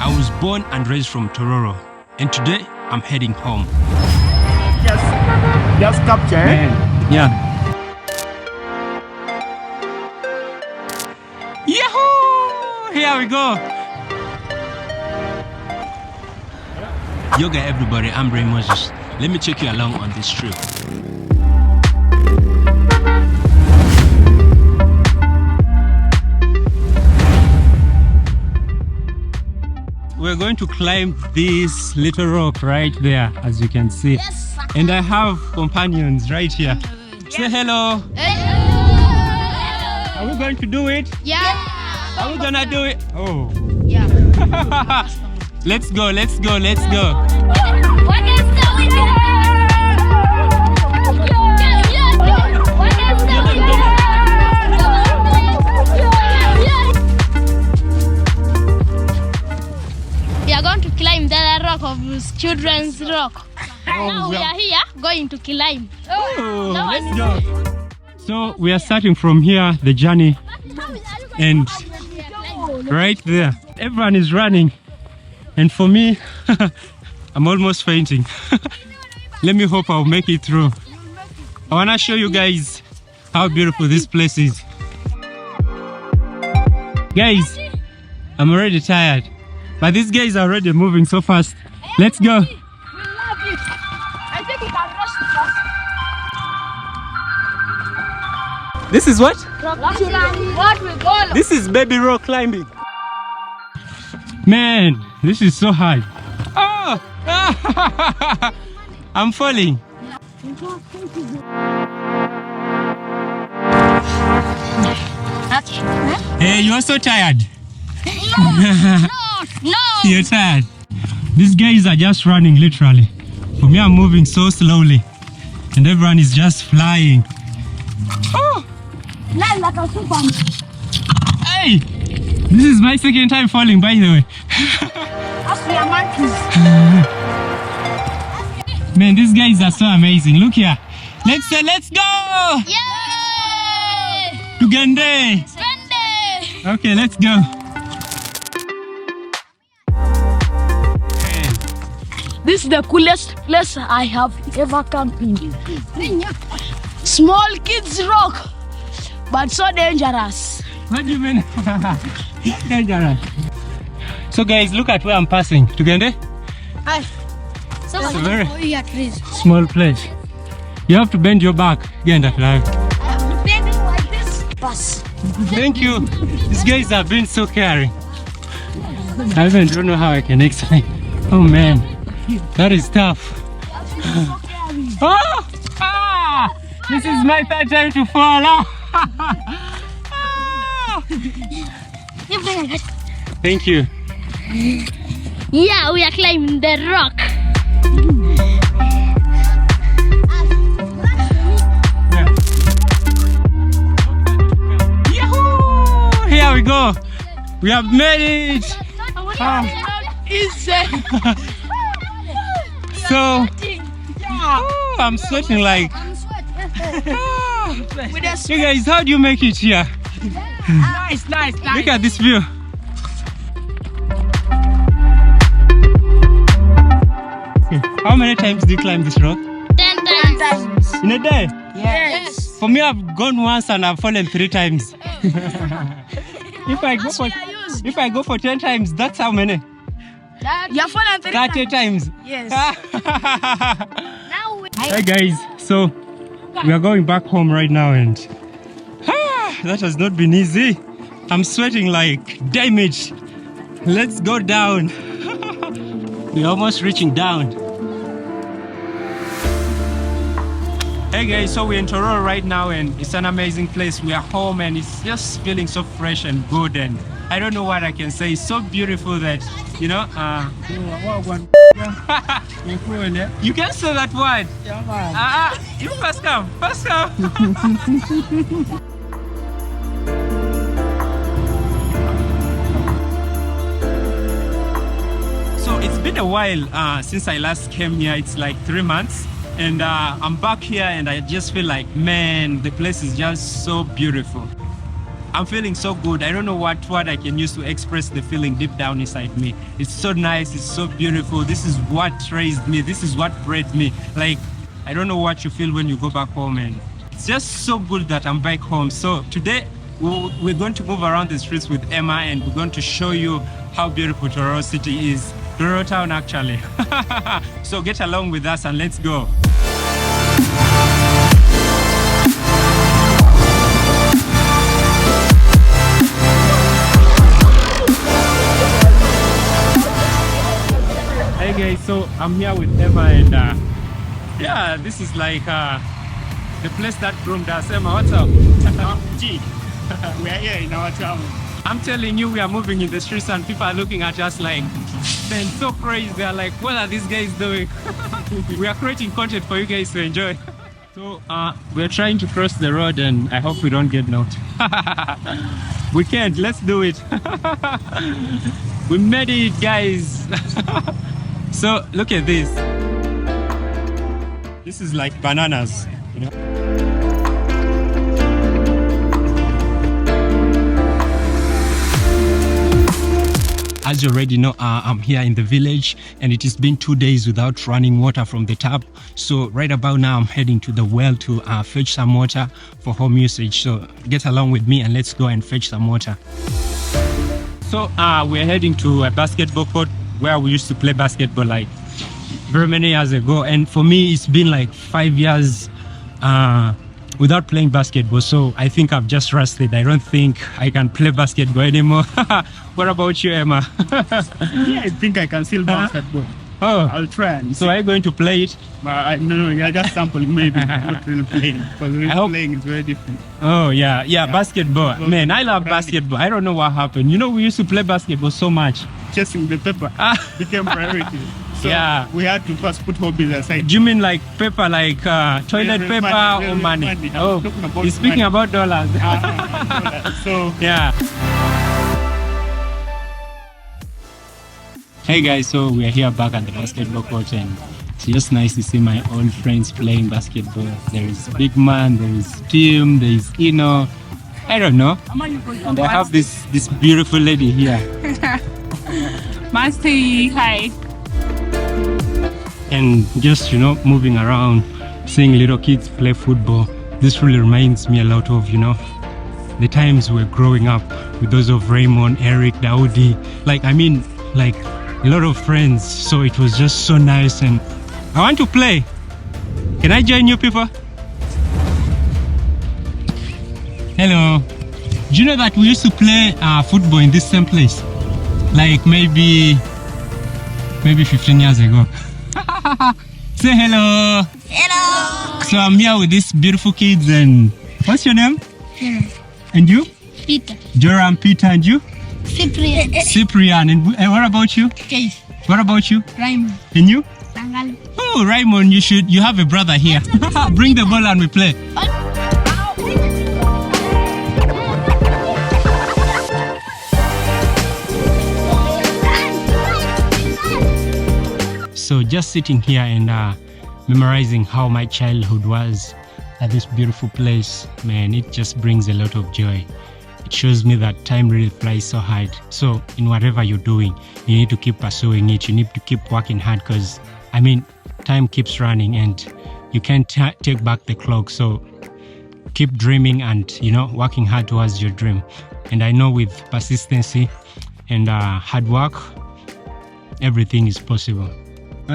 I was born and raised from Tororo, and today I'm heading home. Just capture. Yeah. Yahoo! Here we go. Yoga everybody, I'm Ray Moses. Let me take you along on this trip. We're going to climb this little rock right there, as you can see. Yes. And I have companions right here. Say hello. Hello. Are we going to do it? Yeah. Are we gonna do it? Oh. Yeah. Let's go, let's go, let's go. We are going to climb the rock of Children's Rock. Now we are here going to climb. Oh, let's go. So we are starting from here, the journey, and right there, everyone is running. And for me, I'm almost fainting. Let me hope I'll make it through. I want to show you guys how beautiful this place is. Guys, I'm already tired, but these guys are already moving so fast. Let's go. We love it. I think we can rush fast. This is what? What we call? This is baby rock climbing. Man, this is so hard. Oh! I'm falling. Hey, you're so tired. No. You're tired. These guys are just running, literally. For me, I'm moving so slowly. And everyone is just flying. Oh! Hey! This is my second time falling, by the way. Man, these guys are so amazing. Look here. Let's go! Yay! Tugende! Sunday. Okay, let's go. This is the coolest place I have ever camping. Small kids rock, but so dangerous. What do you mean? Dangerous. So guys, look at where I'm passing. Tugende? So It's a very trees. small place. You have to bend your back. Genda, like. Like this. Bus. Thank you. These guys have been so caring. I even don't know how I can explain. Oh man, that is tough. Oh! Ah! This is my third time to fall. Ah! Thank you. Yeah, we are climbing the rock. Yahoo! Here we go. We have made it. So, I'm sweating like. You guys, how do you make it here? Nice. Look at this view. How many times do you climb this rock? 10 times. In a day? Yes. For me, I've gone once and I've fallen 3 times. If I go for 10 times, that's how many? You're falling 30 times. Yes. Now we Hey guys, so we are going back home right now, and that has not been easy. I'm sweating like damage. Let's go down. We're almost reaching down. Hey guys, so we're in Tororo right now, and it's an amazing place. We are home and it's just feeling so fresh and good, and I don't know what I can say. It's so beautiful that, you know, you can say that word. You first come. So it's been a while since I last came here. It's like 3 months. And I'm back here and I just feel like, man, the place is just so beautiful. I'm feeling so good. I don't know what word I can use to express the feeling deep down inside me. It's so nice. It's so beautiful. This is what raised me. This is what bred me. Like, I don't know what you feel when you go back home, and it's just so good that I'm back home. So today we're going to move around the streets with Emma, and we're going to show you how beautiful Tororo City is. Tororo Town, actually. So get along with us and let's go. Hey guys, so I'm here with Emma, and yeah, this is like the place that groomed us. Emma, what's up? Gee, we are here in our town. I'm telling you, we are moving in the streets and people are looking at us like, man, so crazy. They're like, what are these guys doing? We are creating content for you guys to enjoy. So we're trying to cross the road, and I hope we don't get knocked. We can't. Let's do it. We made it, guys. So look at this. This is like bananas, you know. As you already know, I'm here in the village, and it has been 2 days without running water from the tap. So right about now, I'm heading to the well to fetch some water for home usage. So get along with me and let's go and fetch some water. So we're heading to a basketball court where we used to play basketball like very many years ago. And for me, it's been like 5 years without playing basketball, so I think I've just rusted. I don't think I can play basketball anymore. What about you, Emma? Yeah, I think I can still basketball. Oh, I'll try. So are you going to play it? But no, you're just sampling maybe, not really playing. Because really playing is very different. Oh yeah, basketball. Man, I love basketball. I don't know what happened. You know, we used to play basketball so much. Chasing the paper became priority. So yeah, we had to first put hobbies aside. Do you mean like paper, like toilet paper or money? Oh, he's speaking about dollars. So yeah. Hey guys, so we are here back at the basketball court, and it's just nice to see my old friends playing basketball. There is Big Man, there is Tim, there is Ino. I don't know. And I have this beautiful lady here. Masti, hi. And just, you know, moving around, seeing little kids play football, this really reminds me a lot of, you know, the times we're growing up with those of Raymond, Eric, Daudi. Like, I mean, like a lot of friends. So it was just so nice, and I want to play. Can I join you people? Hello. Do you know that we used to play football in this same place? Like maybe 15 years ago. Say hello. Hello. So I'm here with these beautiful kids, and what's your name? Joram. And you? Peter. Joram, Peter, and you? Cyprian. Cyprian. And what about you? Case. What about you? Raymond. And you? Tangal. Oh, Raymond, you have a brother here. Bring the ball and we play. So just sitting here and memorizing how my childhood was at this beautiful place, man, it just brings a lot of joy. It shows me that time really flies so hard. So in whatever you're doing, you need to keep pursuing it. You need to keep working hard, because I mean, time keeps running and you can't take back the clock. So keep dreaming and, you know, working hard towards your dream. And I know with persistency and hard work, everything is possible.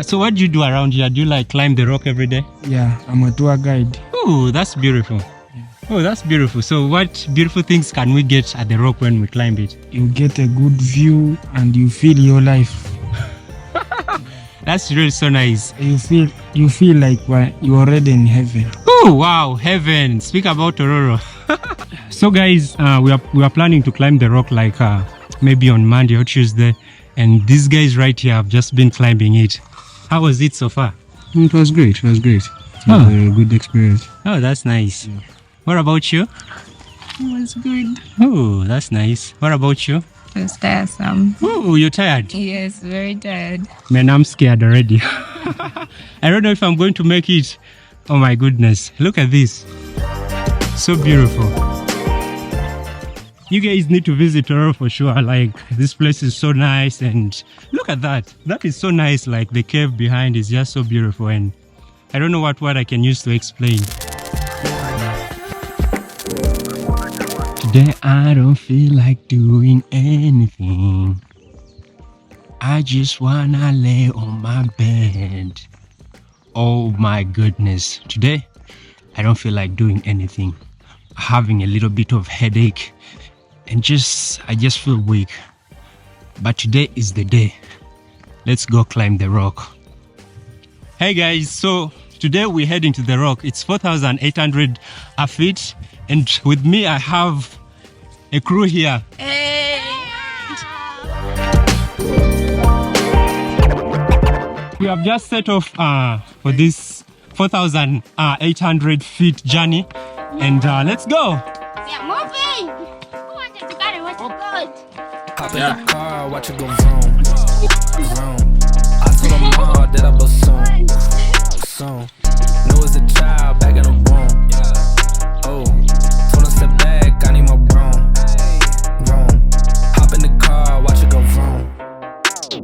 So what do you do around here? Do you like climb the rock every day? Yeah, I'm a tour guide. Oh, that's beautiful. Yeah. Oh, that's beautiful. So what beautiful things can we get at the rock when we climb it? You get a good view and you feel your life. That's really so nice. You feel like you're already in heaven. Oh, wow, heaven. Speak about Tororo. So guys, we are planning to climb the rock like maybe on Monday or Tuesday. And these guys right here have just been climbing it. How was it so far? It was great. It was a good experience. Oh, that's nice. Yeah. What about you? It was good. Oh, that's nice. What about you? It was tiresome. Oh, you're tired? Yes, very tired. Man, I'm scared already. I don't know if I'm going to make it. Oh my goodness. Look at this. So beautiful. You guys need to visit Tororo for sure. Like, this place is so nice, and look at that. That is so nice. Like, the cave behind is just so beautiful, and I don't know what word I can use to explain. Today I don't feel like doing anything. I just wanna lay on my bed. Oh my goodness. Today I don't feel like doing anything. Having a little bit of headache and I just feel weak. But today is the day. Let's go climb the rock. Hey guys, so today we're heading to the rock. It's 4,800 feet, and with me I have a crew here. Hey. We have just set off for this 4,800 feet journey, and let's go. We are moving. Who wanted to carry what you got? Hop in the car, watch it go vroom, vroom. I told them all that I blow soon, soon. Knew as a child back in the room. Oh, told them step back, I need my broom, vroom. Hop in the car, watch it go vroom.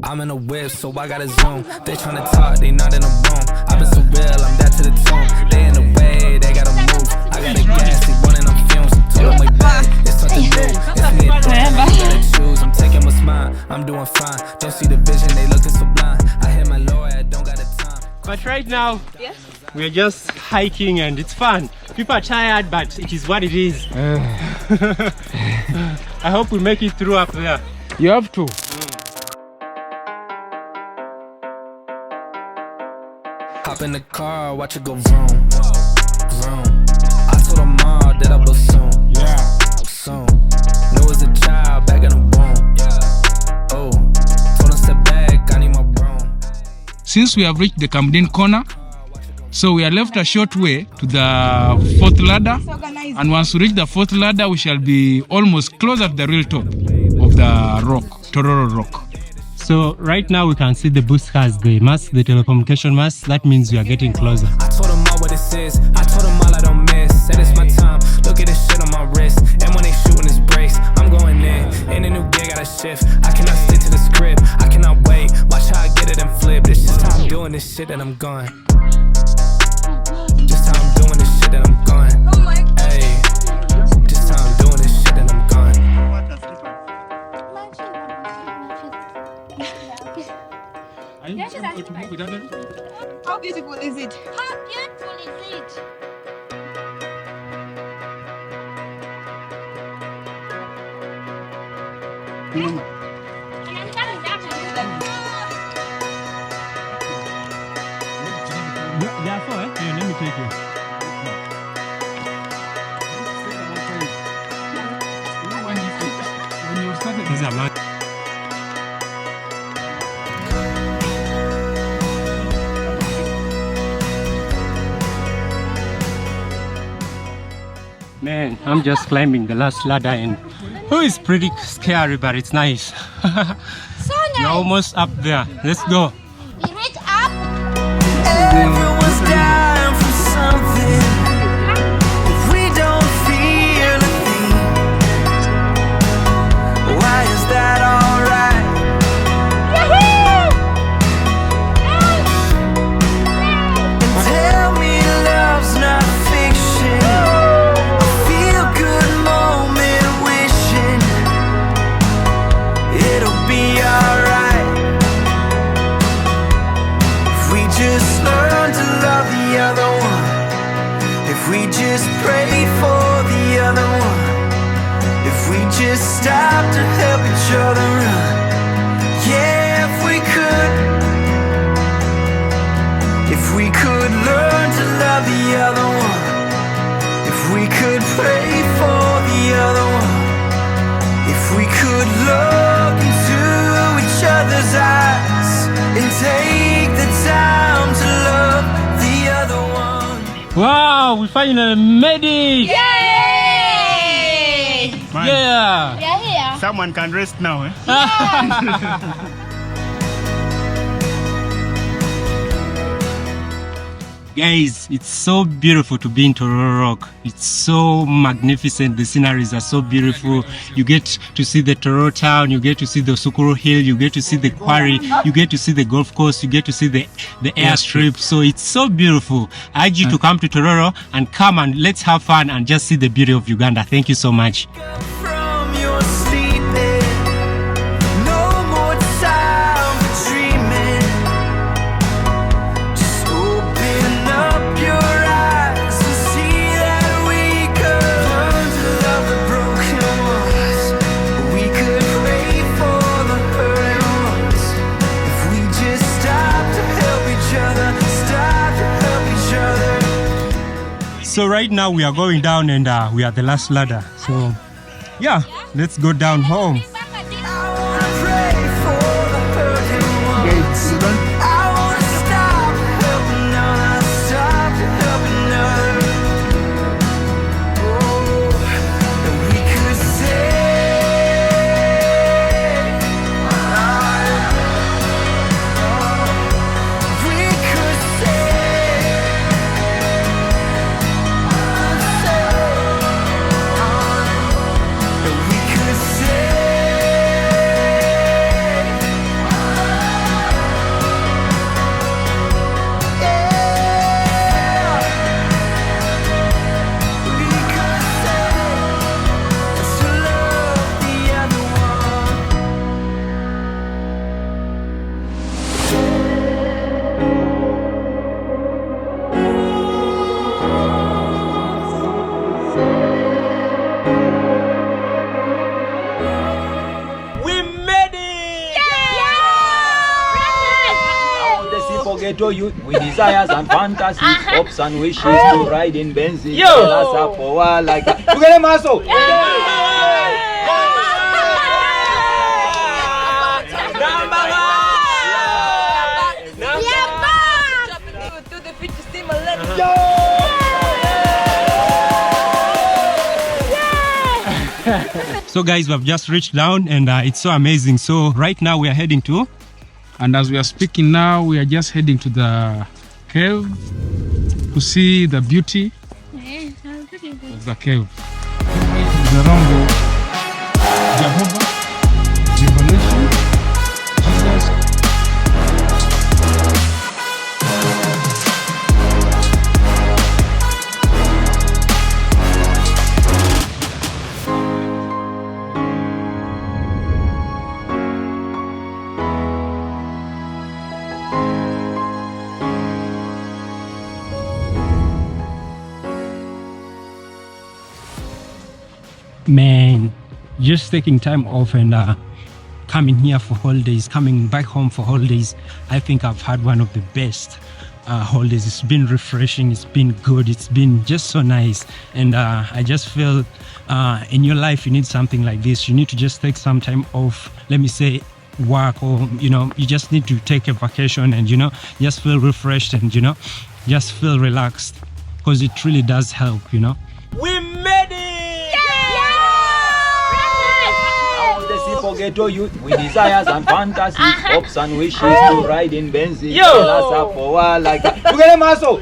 I'm in a whip, so I gotta zoom. They tryna talk, they not in the room. I've been so real, I'm that to the tomb. They in the way, they gotta move. I got a gas, they running on fumes. Told them way back, it's something new. It's me a thing, I gotta choose. I'm taking what's mine, I'm doing fine. Don't see the vision, they looking so blind. I hit my lawyer, don't got the time. But right now, we're just hiking and it's fun. People are tired, but it is what it is. I hope we make it through up there. You have to. Hop in the car, watch it go vroom, vroom. I told them all that I blow soon, soon. Knew as a child back in the room. Oh, told them step back, I need my broom. Since we have reached the Camden corner, so we are left a short way to the fourth ladder, and once we reach the fourth ladder, we shall be almost close at the real top of the rock, Tororo Rock. So right now we can see the boost has the mast, the telecommunication mast. That means we are getting closer. I told them all what this is. I told them all I don't miss. Said it's my time. Look at this shit on my wrist. And when they shooting this brace, I'm going in. In a new gig, gotta shift. I cannot stick to the script. I cannot wait. Watch how I get it and flip. It's just how I'm doing this shit and I'm going. Just how I'm doing this shit and I'm going. Hey, just how I'm doing this shit and I'm going. How beautiful is it? How beautiful is it? Therefore, let me take you. These are my... Man, I'm just climbing the last ladder, and it's pretty scary, but it's nice. So nice. You're almost up there. Let's go. We reach up. Everyone's dying for something. If we don't feel a thing, why is that alright? And tell me love's not fiction. A feel-good moment wishing it'll be alright. If we just learn to love the other one, if we just pray for the other one, if we just stop to help each other run, yeah, if we could learn to love the other one, if we could pray for the other one, if we could look into each other's eyes and take the time to love the other one. Wow, we finally made it! Yay! Man, Yeah! We are here. someone can rest now, eh? Guys, it's so beautiful to be in Tororo Rock. It's so magnificent. The sceneries are so beautiful. You get to see the Tororo town, you get to see the Sukuru Hill, you get to see the quarry, you get to see the golf course, you get to see the airstrip. So it's so beautiful. I urge you to come to Tororo and come and let's have fun and just see the beauty of Uganda. Thank you so much. From your sleeping, no more time for dreaming. Just open up your eyes and see that we could learn to love the broken ones. We could pray for the hurting ones. If we just stop to help each other, stop to help each other. So right now we are going down and we are the last ladder. So yeah, let's go down home. I wanna pray for the hurting ones. I wanna stop helping another, stop helping another. Oh, and we could say, we could say, and we could say. Ghetto youth with desires and fantasies, hopes and wishes to ride in Benzi. Tell us up for a while like that. You get a muscle. So guys, we've just reached down and it's so amazing. So right now we are heading to, And as we are speaking now, we are just heading to the cave to see the beauty of the cave. The Rambo, Jehovah, Revelation, Jesus. man, just taking time off and coming here for holidays, coming back home for holidays. I think I've had one of the best holidays. It's been refreshing, it's been good, it's been just so nice. And I just feel in your life you need something like this. You need to just take some time off, let me say work, or you know, you just need to take a vacation and you know, just feel refreshed and you know, just feel relaxed, because it really does help, you know. We made it! Simple ghetto youth with desires and fantasies, hopes and wishes to ride in Benzi. Tell us up for a while like that. You get a muscle.